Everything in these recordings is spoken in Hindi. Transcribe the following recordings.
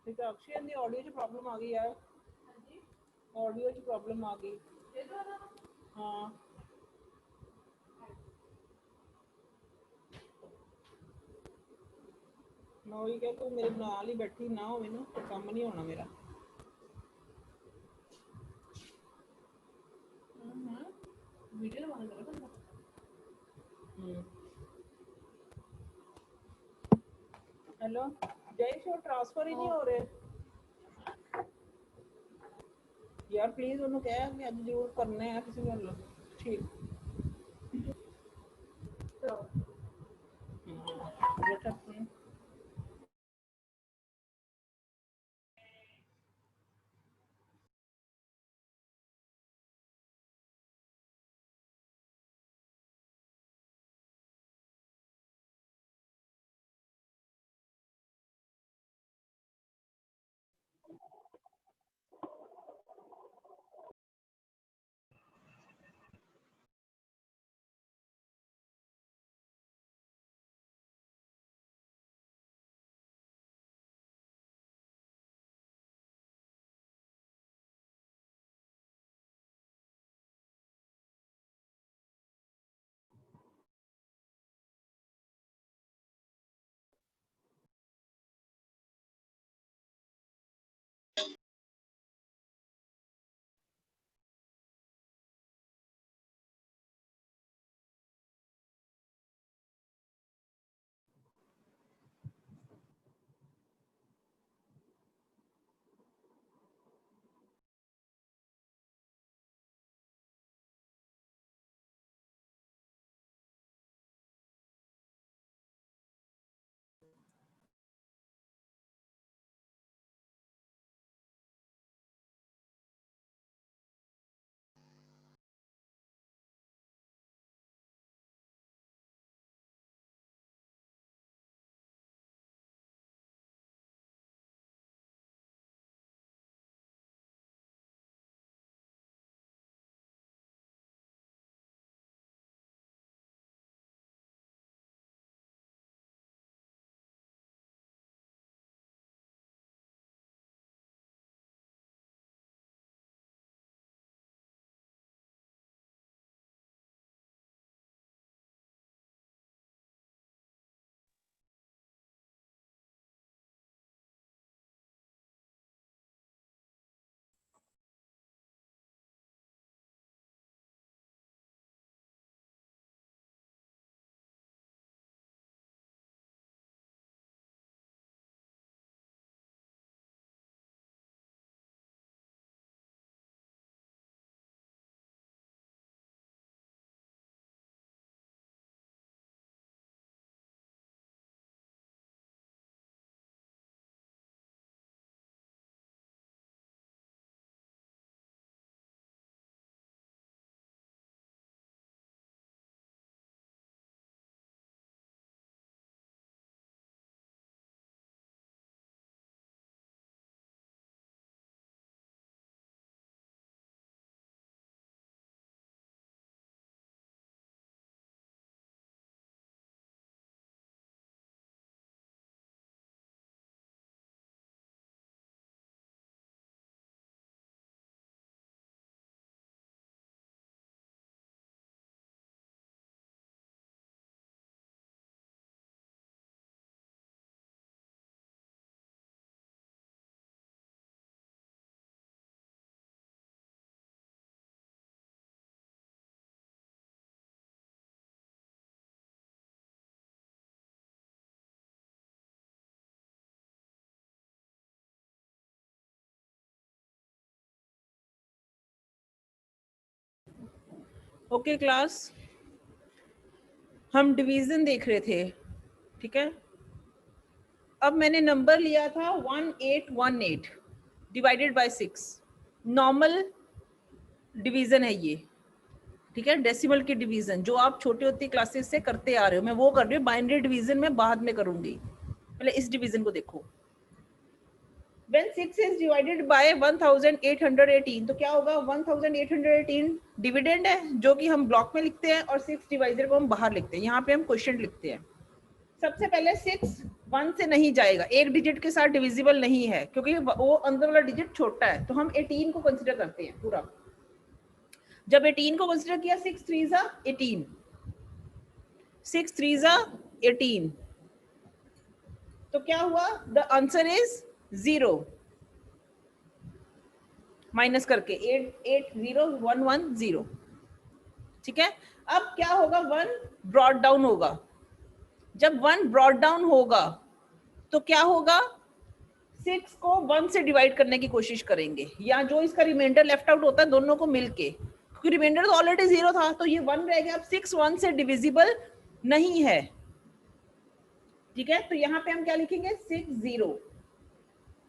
ठीक है अक्षय दी ऑडियो च प्रॉब्लम आ गई यार ऑडियो च प्रॉब्लम आ गई हाँ मैं वही कह तू मेरे नाल ही बैठी ना हो मैनू तो काम नहीं होना मेरा वीडियो बंद करो बंदा हेलो जयेश वो ट्रांसफर ही नहीं हो रहे यार प्लीज उन्होंने कहा कि अज जरूर करने हैं किसी गल ठीक ओके क्लास हम डिवीजन देख रहे थे ठीक है अब मैंने नंबर लिया था 1818 डिवाइडेड बाय 6 नॉर्मल डिवीजन है ये ठीक है डेसिमल की डिवीजन जो आप छोटी होती क्लासेस से करते आ रहे हो मैं वो कर रही हूँ बाइनरी डिवीजन में बाद में करूंगी पहले इस डिवीजन को देखो When 6 is divided by 1818 तो क्या होगा 1818 डिविडेंड है जो कि हम ब्लॉक में लिखते हैं और 6 डिवाइजर को हम बाहर लिखते हैं यहाँ पे हम क्वेश्चन लिखते हैं सबसे पहले 6 1 से नहीं जाएगा, एक डिजिट के साथ डिविजिबल नहीं है क्योंकि वो अंदर वाला डिजिट छोटा है, तो हम 18 को कंसिडर करते हैं पूरा। जब 18 को कंसिडर किया 6 3 18, 6 3 18, तो क्या हुआ? द आंसर इज 0 माइनस करके 8 8 0 1 1 0। ठीक है, अब क्या होगा? 1 ब्रॉड डाउन होगा। जब 1 ब्रॉड डाउन होगा तो क्या होगा? 6 को 1 से डिवाइड करने की कोशिश करेंगे, या जो इसका रिमाइंडर लेफ्ट आउट होता है दोनों को मिलके, क्योंकि रिमाइंडर तो ऑलरेडी 0 था तो ये 1 रह गया। अब 6 1 से डिविजिबल नहीं है। ठीक है, तो यहाँ पे हम क्या लिखेंगे? 6 0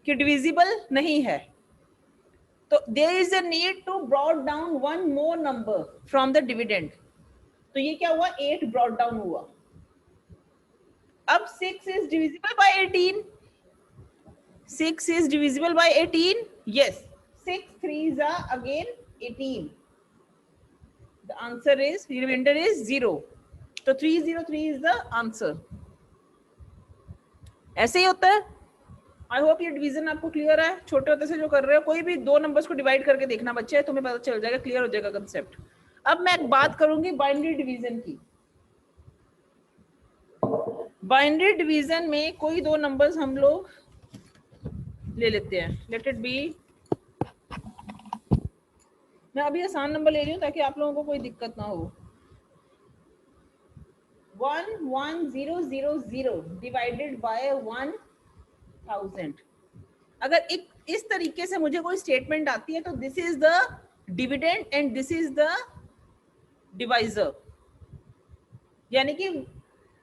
कि डिविजिबल नहीं है। तो there is a need to broad down one more number from the dividend. तो ये क्या हुआ? 8 ब्रॉड डाउन हुआ। अब 6 is divisible by 18. 6 is divisible by 18. Yes. 6 3s are again 18. The answer is, the remainder is 0. तो 303 is the answer. ऐसे ही होता है। आई होप ये डिवीजन आपको क्लियर है। छोटे होते से जो कर रहे हो, कोई भी दो नंबर्स को डिवाइड करके देखना बच्चे, तुम्हें पता चल जाएगा, क्लियर हो जाएगा कंसेप्ट। अब मैं बात करूंगी बाइनरी डिवीजन की। बाइनरी डिवीजन में कोई दो नंबर्स हम लोग ले लेते हैं। लेट इट बी, मैं अभी आसान नंबर ले रही हूँ ताकि आप लोगों को कोई दिक्कत ना हो। 11000 डिवाइडेड बाय 1000। अगर एक इस तरीके से मुझे कोई स्टेटमेंट आती है तो this is the dividend and this is the divisor, यानी कि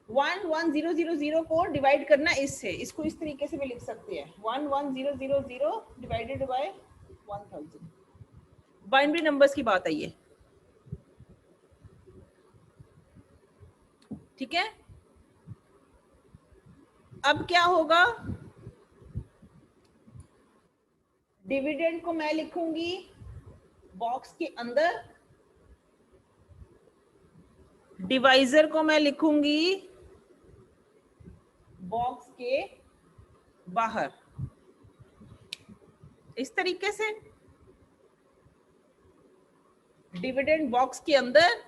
11000 को डिवाइड करना इससे, इसको इस तरीके से भी लिख सकते हैं 11000 डिवाइडेड बाय 1000। बाइनरी नंबर्स की बात आई है। ठीक है, अब क्या होगा? डिविडेंड को मैं लिखूंगी बॉक्स के अंदर, डिवाइजर को मैं लिखूंगी बॉक्स के बाहर, इस तरीके से। डिविडेंड बॉक्स के अंदर,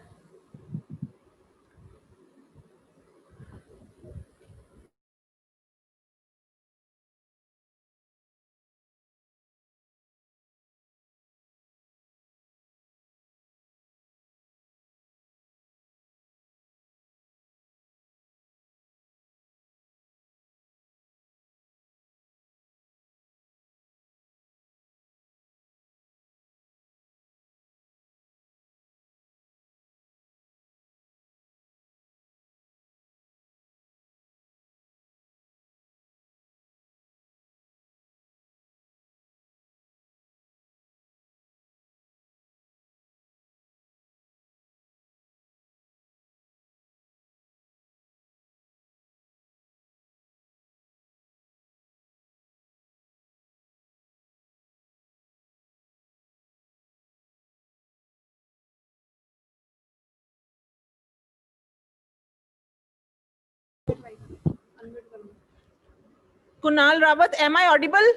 Kunal Rawat, am I audible?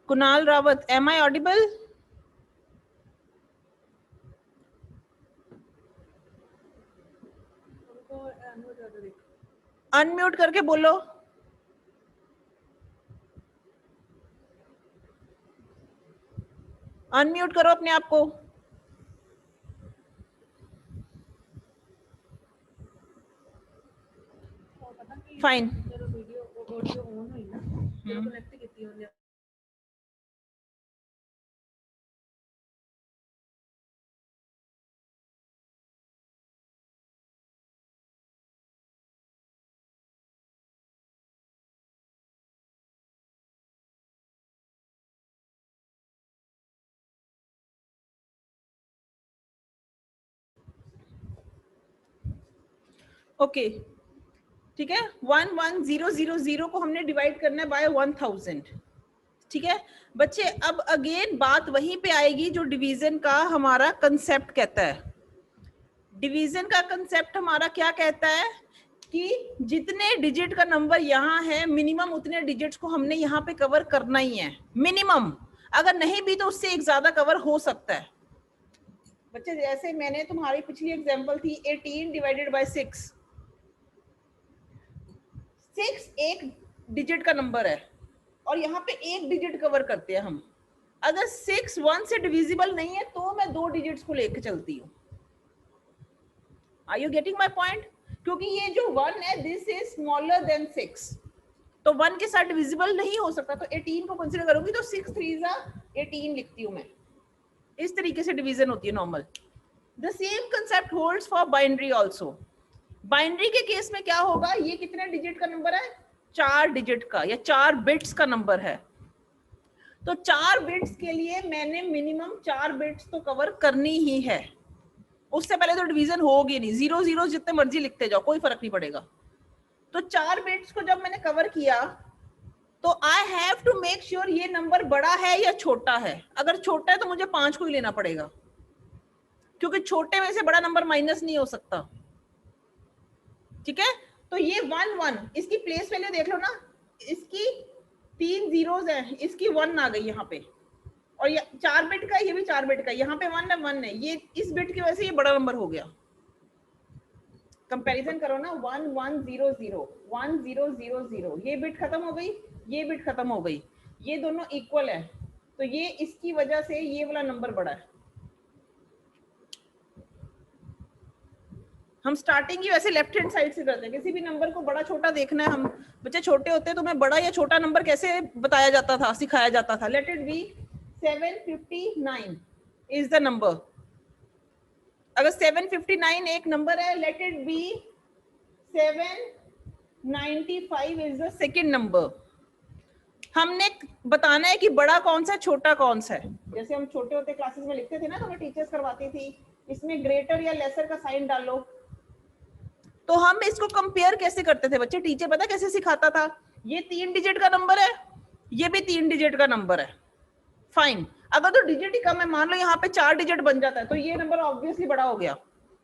Kunal Rawat, am I audible? Unmute करके बोलो। अनम्यूट करो अपने आप को। फाइन। ओके, ठीक है। 11000 को हमने डिवाइड करना है बाय 1000। ठीक है बच्चे, अब अगेन बात वहीं पे आएगी जो डिवीजन का हमारा कंसेप्ट कहता है। डिवीजन का कंसेप्ट हमारा क्या कहता है कि जितने डिजिट का नंबर यहाँ है मिनिमम उतने डिजिट्स को हमने यहाँ पे कवर करना ही है, मिनिमम। अगर नहीं भी तो उससे एक ज्यादा कवर हो सकता है। बच्चे जैसे मैंने तुम्हारी पिछली एग्जांपल थी 18 डिवाइडेड बाय 6, 6 एक डिजिट का नंबर है और यहाँ पे एक डिजिट कवर करते हैं हम। अगर 6 1 से डिविजिबल नहीं है तो मैं 2 डिजिट्स को लेकर चलती हूँ। Are you getting my point? क्योंकि ये जो 1 है दिस इज स्मॉलर देन 6, तो 1 के साथ डिविजिबल नहीं हो सकता, तो 18 को कंसीडर करूंगी तो 6 3 18 लिखती हूँ मैं। इस तरीके से डिवीजन होती है normal. The same concept holds for binary also. Binary के केस में क्या होगा, ये कितने डिजिट का नंबर है, 4 डिजिट का या 4 बिट्स का नंबर है। तो 4 बिट्स के लिए मैंने मिनिमम 4 बिट्स तो कवर करनी ही है, उससे पहले तो डिवीजन होगी नहीं। 0 0 जितने मर्जी लिखते जाओ कोई फर्क नहीं पड़ेगा। तो 4 बिट्स को जब मैंने कवर किया तो I have to make sure ये नंबर बड़ा है या छोटा है। अगर छोटा है तो मुझे 5 को ही लेना पड़ेगा, क्योंकि छोटे में से बड़ा नंबर माइनस नहीं हो सकता। ठीक है, तो ये 1 1 इसकी प्लेस वैल्यू देख लो ना, इसकी 3 जीरोस है, इसकी 1 आ गई यहाँ पे, और ये 4 बिट का, ये भी 4 बिट का, यहाँ पे 1 है 1 है, ये इस बिट की वजह से ये बड़ा नंबर हो गया। कंपैरिजन करो ना, 1 1 0 0 1 0 0 0, ये बिट खत्म हो गई, ये बिट खत्म हो गई, ये दोनों इक्वल है, तो ये इसकी वजह से ये वाला नंबर बड़ा है। हम स्टार्टिंग ही वैसे लेफ्ट हैंड साइड से करते हैं। किसी भी नंबर को बड़ा छोटा देखना है, हम बच्चे छोटे होते हैं तो मैं बड़ा या छोटा नंबर कैसे बताया जाता था, सिखाया जाता था। Let it be 759 is the number. अगर 759 एक नंबर है, let it be 795 is the second number. हमने बताना है कि बड़ा कौन सा है, छोटा कौन सा है। जैसे हम छोटे होते क्लासेस में लिखते थे ना, तो हमें टीचर्स करवाती थी इसमें ग्रेटर या लेसर का साइन डालो। तो हम इसको कंपेयर कैसे करते थे बच्चे, टीचर पता कैसे सिखाता था, ये 3 डिजिट का नंबर है, ये भी 3 डिजिट का नंबर है, फाइन। अगर तो डिजिट ही कम है, मान लो यहाँ पे 4 डिजिट बन जाता है, तो ये नंबर ऑब्वियसली बड़ा हो गया।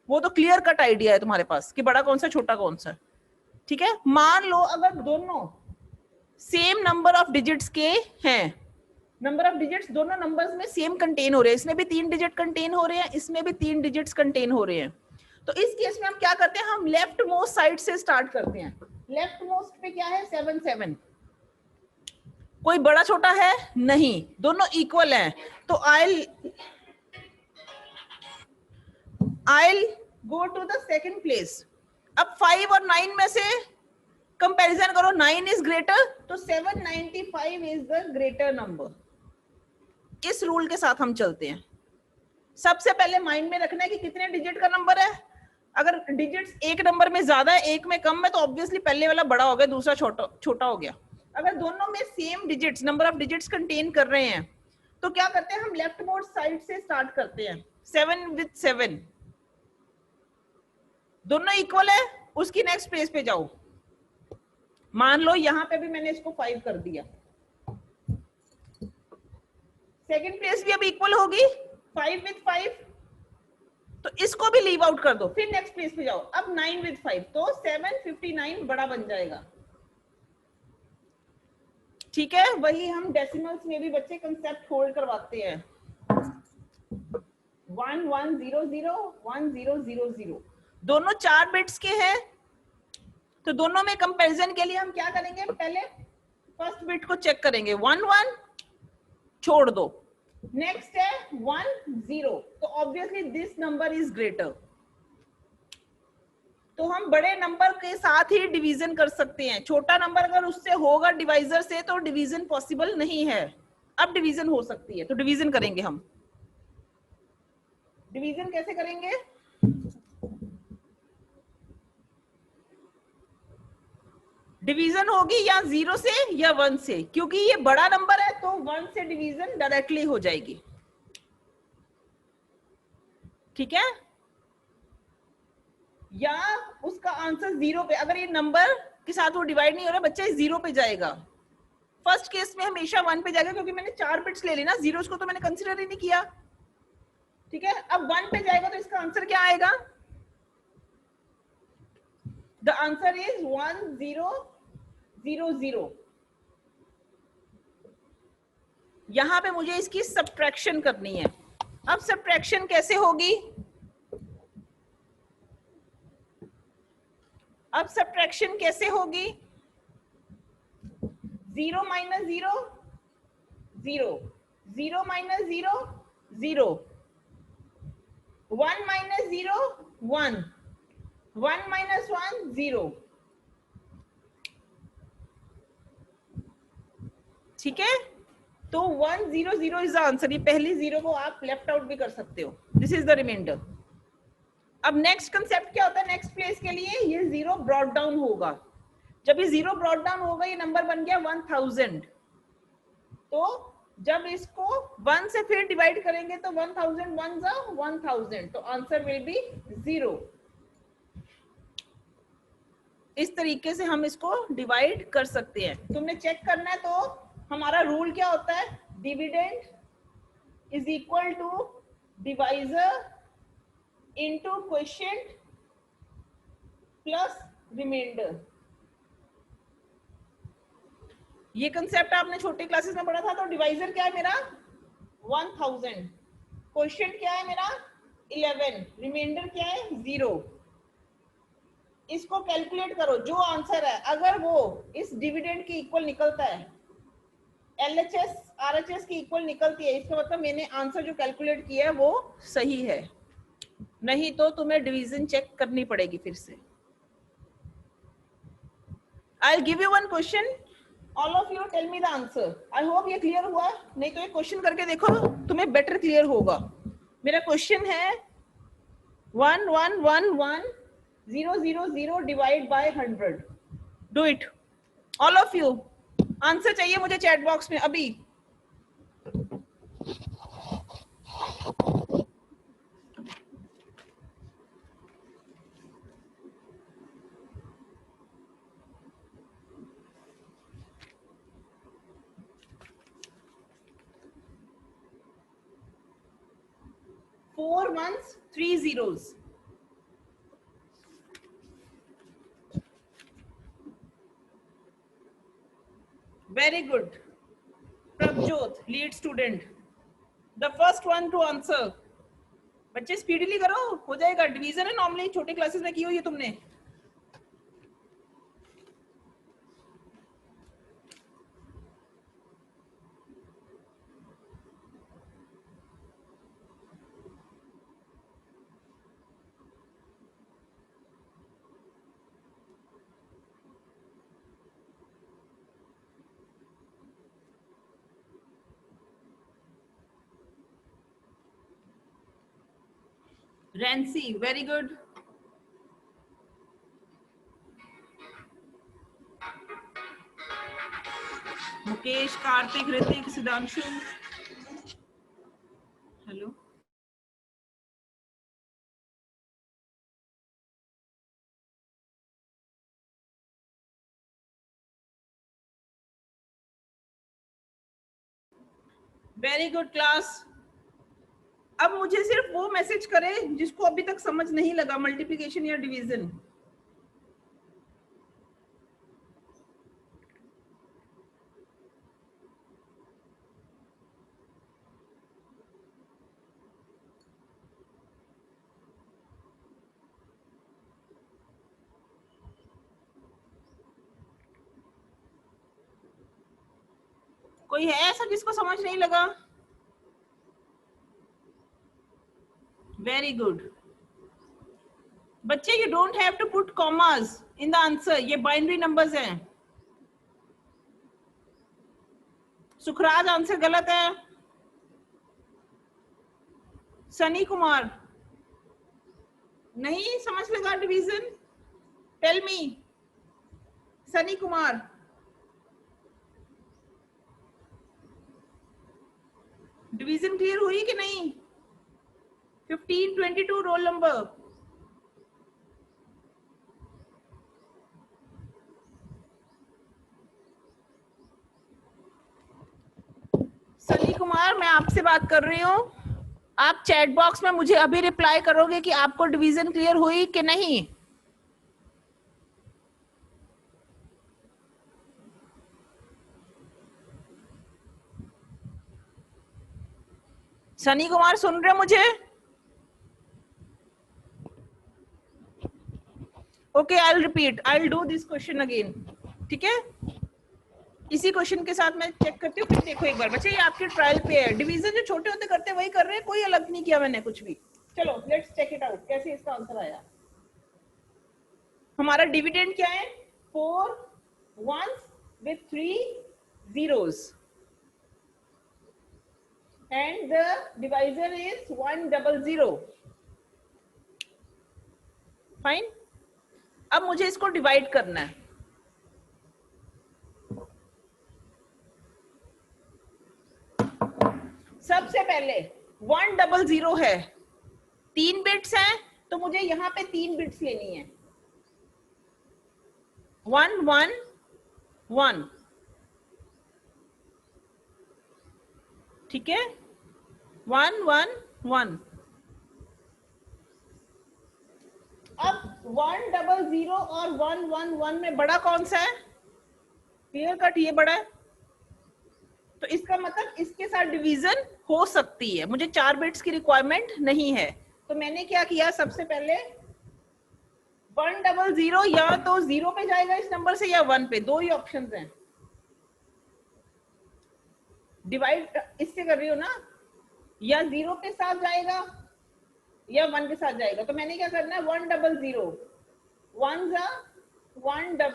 वो तो क्लियर कट आइडिया है तुम्हारे पास कि बड़ा कौन सा छोटा कौन सा। ठीक है, मान लो अगर दोनों सेम नंबर ऑफ डिजिट्स के हैं, नंबर ऑफ डिजिट्स दोनों नंबर्स में सेम कंटेन हो रहे हैं, इसमें भी 3 डिजिट कंटेन हो रहे हैं, इसमें भी 3 डिजिट्स कंटेन हो रहे हैं, तो इस केस में हम क्या करते हैं, हम लेफ्ट मोस्ट साइड से स्टार्ट करते हैं। लेफ्ट मोस्ट पे क्या है, 7 7, कोई बड़ा छोटा है नहीं, दोनों इक्वल हैं, तो I'll go to the second place। अब 5 और 9 में से कंपैरिजन करो, 9 इज ग्रेटर, तो 795 इज द ग्रेटर नंबर। इस रूल के साथ हम चलते हैं। सबसे पहले माइंड में रखना है कि कितने डिजिट का नंबर है। अगर डिजिट्स एक नंबर में ज्यादा है, एक में कम है, तो ऑब्वियसली पहले वाला बड़ा हो गया, दूसरा छोटा हो गया। अगर दोनों में same digits, number of digits contain कर रहे हैं, तो क्या करते हैं, हम लेफ्ट मोस्ट साइड से स्टार्ट करते हैं। 7 with 7 दोनों इक्वल है, उसकी नेक्स्ट प्लेस पे जाओ। मान लो यहां पे भी मैंने इसको 5 कर दिया, सेकंड प्लेस भी अब इक्वल होगी 5 with 5, तो इसको भी लीव आउट कर दो, फिर नेक्स्ट प्लेस पे जाओ। अब 9 with 5, तो 759 बड़ा बन जाएगा। ठीक है, वही हम डेसिमल्स में भी बच्चे कंसेप्ट होल्ड करवाते हैं। 1 1 0 0 1 0 0 0, दोनों 4 बिट्स के हैं, तो दोनों में कंपैरिजन के लिए हम क्या करेंगे, पहले फर्स्ट बिट को चेक करेंगे, 1 1 छोड़ दो, नेक्स्ट है 1 0, तो obviously this number is greater. तो हम बड़े नंबर के साथ ही डिवीजन कर सकते हैं, छोटा नंबर अगर उससे होगा डिवाइजर से तो डिवीजन पॉसिबल नहीं है। अब डिवीजन हो सकती है, तो डिवीजन करेंगे हम। डिवीजन कैसे करेंगे, डिवीजन होगी या 0 से या 1 से, क्योंकि ये बड़ा नंबर है तो 1 से डिवीजन डायरेक्टली हो जाएगी। ठीक है, या उसका आंसर 0 पे, अगर ये नंबर के साथ वो डिवाइड नहीं हो रहा, बच्चा 0 पे जाएगा। फर्स्ट केस में हमेशा 1 पे जाएगा, क्योंकि मैंने 4 बिट्स ले ली ना, जीरोस को तो मैंने कंसिडर ही नहीं किया। ठीक है, अब 1 पे जाएगा तो इसका आंसर क्या आएगा, द आंसर इज 1000। यहां पे मुझे इसकी सब्ट्रैक्शन करनी है। अब सब्ट्रैक्शन कैसे होगी? अब सब्ट्रैक्शन कैसे होगी? 0 माइनस 0 0, 0 माइनस 0 0, 1 माइनस 0 1, 1 माइनस 1 0। ठीक है, तो 1 0 0 इज द आंसर। ये पहली जीरो को आप लेफ्ट आउट भी कर सकते हो। This is the reminder. अब नेक्स्ट कंसेप्ट क्या होता है? नेक्स्ट प्लेस के लिए ये जीरो ब्रॉट डाउन होगा। जब ये जीरो ब्रॉट डाउन होगा, ये नंबर बन गया 1000। तो जब इसको 1 से फिर डिवाइड करेंगे तो 1000 1 जा 1000, तो आंसर विल बी 0। इस तरीके से हम इसको डिवाइड कर सकते हैं। तुमने चेक करना है, तो हमारा रूल क्या होता है? Dividend is equal to divisor into quotient plus reminder. ये कंसेप्ट आपने छोटे क्लासेस में पढ़ा था। तो डिवाइजर क्या है मेरा? 1000, क्वोशिएंट क्या है मेरा? 11, रिमाइंडर क्या है? 0। इसको कैलकुलेट करो, जो आंसर है अगर वो इस डिविडेंड के इक्वल निकलता है, LHS RHS की इक्वल निकलती है, इसका मतलब मैंने आंसर जो कैलकुलेट किया है वो सही है। नहीं तो तुम्हें डिवीजन चेक करनी पड़ेगी फिर से। I'll give you one question. All of you tell me the answer. I hope ये क्लियर हुआ। नहीं तो ये क्वेश्चन करके देखो, तुम्हें बेटर क्लियर होगा। मेरा क्वेश्चन है 1 1 1 1 0 0 0 divide by 100। Do it all of you. Answer चाहिए मुझे चैट बॉक्स में अभी। Four ones, 3 zeros. Very good. Prabjot, lead student. The first one to answer. बच्चे स्पीडली करो, हो जाएगा। डिवीजन है नॉर्मली छोटे क्लासेस में की हुई है तुमने। Rancy, very good. Mukesh, Kartik, Hrithik, Siddhanshu, hello. Very good class. अब मुझे सिर्फ वो मैसेज करे जिसको अभी तक समझ नहीं लगा मल्टीप्लिकेशन या डिवीजन। कोई है ऐसा जिसको समझ नहीं लगा? वेरी गुड बच्चे, you don't have to put commas in the answer. ये बाइनरी नंबर्स हैं। सुखराज, आंसर गलत है। सनी कुमार, नहीं समझ लगा division? Tell me Sunny Kumar. Division clear हुई कि नहीं? 1522 रोल नंबर। सनी कुमार, मैं आपसे बात कर रही हूँ। आप चैट बॉक्स में मुझे अभी रिप्लाई करोगे कि आपको डिवीजन क्लियर हुई कि नहीं? सनी कुमार सुन रहे मुझे? Okay, I will repeat, I will do this question again, ठीक है? इसी क्वेश्चन के साथ मैं चेक करती हूँ, फिर देखो एक बार बच्चे, ये आपके ट्रायल पे है। डिवीजन जो छोटे होते करते वही कर रहे हैं, कोई अलग नहीं किया मैंने कुछ भी। चलो लेट्स चेक इट आउट, कैसे इसका आंसर आया। हमारा डिविडेंड क्या है? 4 ones with 3 zeros and the divisor is 100. Fine. अब मुझे इसको डिवाइड करना है। सबसे पहले 100 है, 3 बिट्स हैं, तो मुझे यहां पे 3 बिट्स लेनी है। 1 1 1, ठीक है? 1 1 1। अब 100 और 111 में बड़ा कौन सा है? क्लियर कट, ये बड़ा है, तो इसका मतलब इसके साथ डिवीजन हो सकती है। मुझे 4 बिट्स की रिक्वायरमेंट नहीं है, तो मैंने क्या किया, सबसे पहले 100 या तो 0 पे जाएगा इस नंबर से या 1 पे, दो ही ऑप्शंस हैं। डिवाइड इससे कर रही हो ना, या 0 के साथ जाएगा या 1 के साथ जाएगा। तो मैंने क्या करना है, 100 1 जा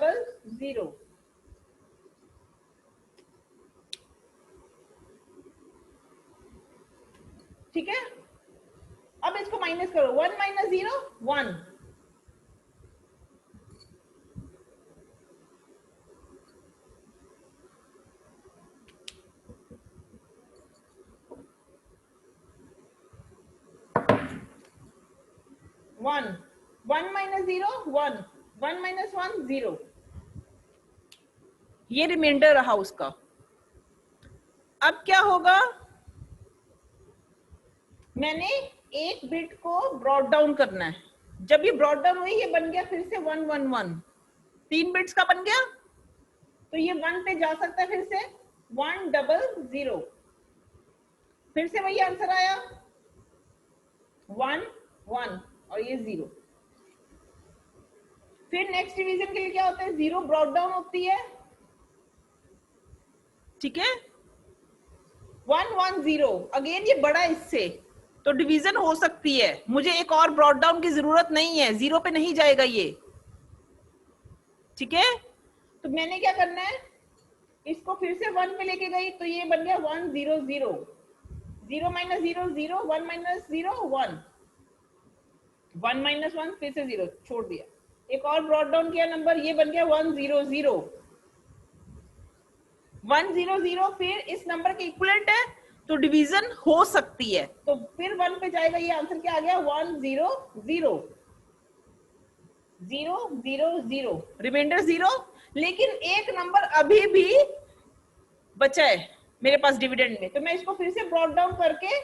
100, ठीक है? अब इसको माइनस करो, 1 - 0 1, वन 1 - 0 1, 1 - 1 0। ये रिमाइंडर रहा उसका। अब क्या होगा, मैंने एक बिट को ब्रॉट डाउन करना है। जब ये ब्रॉट डाउन हुई, ये बन गया फिर से 1 1 1, 3 बिट्स का बन गया, तो ये 1 पे जा सकता है फिर से 100, फिर से वही आंसर आया 1 1 और ये 0। फिर नेक्स्ट डिवीजन के लिए क्या होता है, 0 ब्रॉट डाउन होती है, ठीक है? 1 1 0, अगेन ये बड़ा इससे, तो डिवीजन हो सकती है। मुझे एक और ब्रॉट डाउन की जरूरत नहीं है, 0 पे नहीं जाएगा ये, ठीक है? तो मैंने क्या करना है, इसको फिर से 1 पे लेके गई, तो ये बन गया 1 0 0, 0 - 0 0, 1 - 0 1, 1 - 1 फिर से 0 छोड़ दिया। एक और ब्रॉट डाउन किया नंबर, ये बन गया 1 0 0, 1 0 0, फिर इस नंबर के इक्विवेलेंट है, तो डिवीजन हो सकती है, तो फिर 1 पे जाएगा। ये आंसर क्या आ गया, 1 0 0 0 0 0, रिमाइंडर 0। लेकिन एक नंबर अभी भी बचा है मेरे पास डिविडेंड में, तो मैं इसको फिर से ब्रॉट डाउन करके,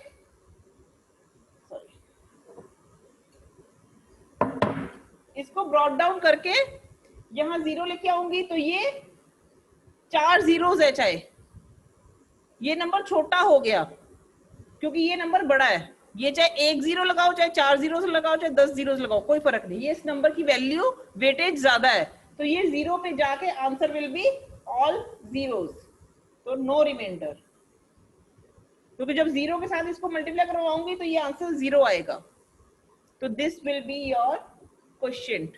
इसको ब्रॉट डाउन करके यहां 0 लेके आऊंगी, तो ये 4 जीरोस है, चाहे ये नंबर छोटा हो गया क्योंकि ये नंबर बड़ा है। ये चाहे 1 0 लगाओ, चाहे 4 जीरो लगाओ, चाहे 10 जीरो लगाओ, कोई फर्क नहीं। ये इस नंबर की वैल्यू वेटेज ज्यादा है, तो ये 0 पे जाके answer will be all zeros, तो नो रिमाइंडर, क्योंकि जब 0 के साथ इसको मल्टीप्लाई करवाऊंगी तो ये आंसर 0 आएगा। तो this will be your question.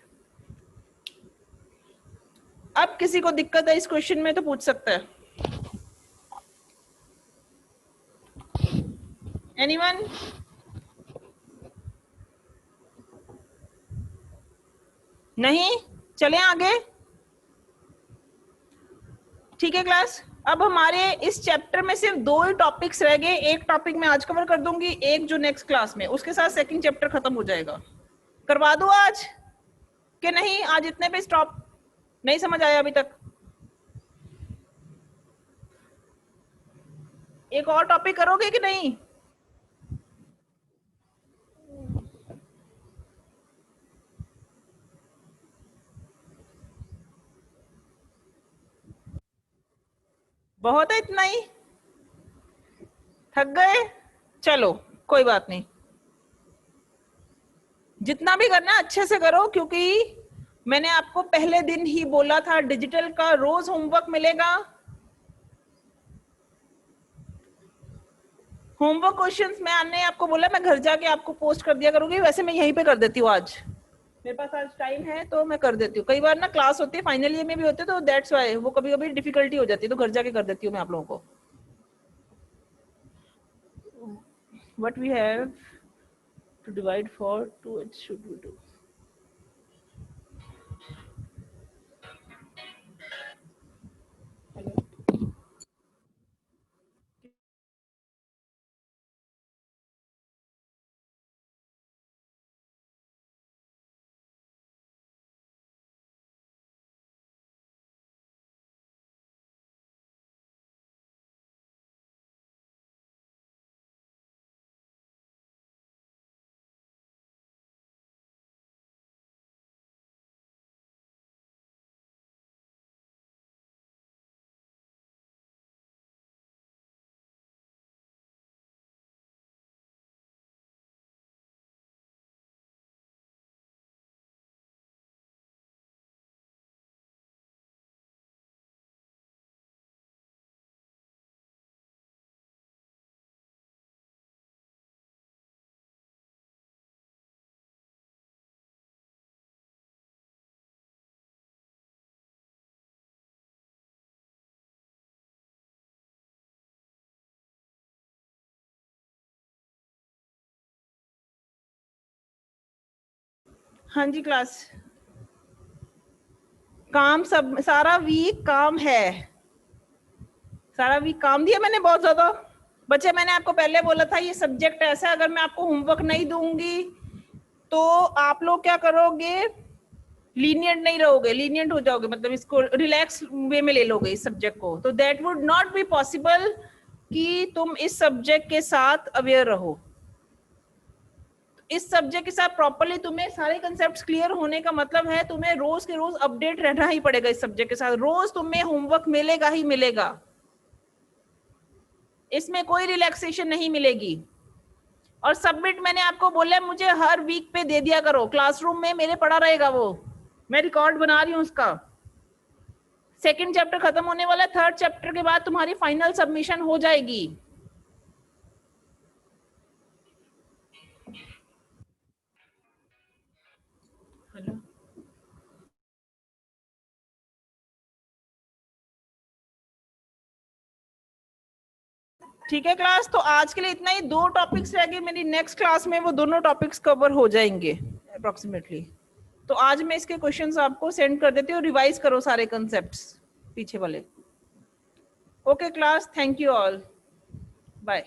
अब किसी को दिक्कत है इस क्वेश्चन में तो पूछ सकता है। एनीवन? नहीं? चलें आगे, ठीक है क्लास? अब हमारे इस चैप्टर में सिर्फ 2 ही टॉपिक्स रह गए। एक टॉपिक मैं आज कवर कर दूंगी, एक जो नेक्स्ट क्लास में, उसके साथ सेकंड चैप्टर खत्म हो जाएगा। करवा दूं आज कि नहीं? आज इतने पे स्टॉप? नहीं समझ आया अभी तक? एक और टॉपिक करोगे कि नहीं? बहुत है इतना ही? थक गए? चलो कोई बात नहीं, जितना भी करना है अच्छे से करो, क्योंकि मैंने आपको पहले दिन ही बोला था डिजिटल का रोज होमवर्क मिलेगा। होमवर्क क्वेश्चंस मैंने आपको बोला मैं घर जाके आपको पोस्ट कर दिया करूंगी, वैसे मैं यहीं पे कर देती हूँ आज, मेरे पास आज टाइम है तो मैं कर देती हूँ। कई बार ना क्लास होती है, फाइनल ईयर में भी होते, तो दैट्स वाई वो कभी कभी डिफिकल्टी हो जाती है, तो घर जाके कर देती हूँ मैं आप लोगों को। What we have to divide for 2 it should be 2। हाँ जी क्लास, काम सब सारा वीक काम है, सारा वीक काम दिया मैंने बहुत ज्यादा। बच्चे मैंने आपको पहले बोला था ये सब्जेक्ट ऐसा है, अगर मैं आपको होमवर्क नहीं दूंगी तो आप लोग क्या करोगे, लीनियंट नहीं रहोगे, लीनियंट हो जाओगे, मतलब इसको रिलैक्स वे में ले लोगे इस सब्जेक्ट को, तो that would not be possible कि तुम इस सब्जेक्ट के साथ अवेयर रहो। इस सब्जेक्ट के साथ प्रॉपर्ली तुम्हें सारे कंसेप्ट्स क्लियर होने का मतलब है तुम्हें रोज के रोज अपडेट रहना ही पड़ेगा इस सब्जेक्ट के साथ, रोज तुम्हें होमवर्क मिलेगा ही मिलेगा, इसमें कोई रिलैक्सेशन नहीं मिलेगी। और सबमिट मैंने आपको बोला मुझे हर वीक पे दे दिया करो, क्लासरूम में मेरे पड़ा रहेगा वो, मैं रिकॉर्ड बना रही हूँ उसका। सेकंड चैप्टर खत्म होने वाला है, थर्ड चैप्टर के बाद तुम्हारी फाइनल सबमिशन हो जाएगी। हेलो, ठीक है क्लास, तो आज के लिए इतना ही, 2 टॉपिक्स रह गए मेरी, नेक्स्ट क्लास में वो दोनों टॉपिक्स कवर हो जाएंगे अप्रोक्सीमेटली। तो आज मैं इसके क्वेश्चंस आपको सेंड कर देती हूँ, रिवाइज करो सारे कंसेप्ट्स पीछे वाले। Okay class, thank you all, bye.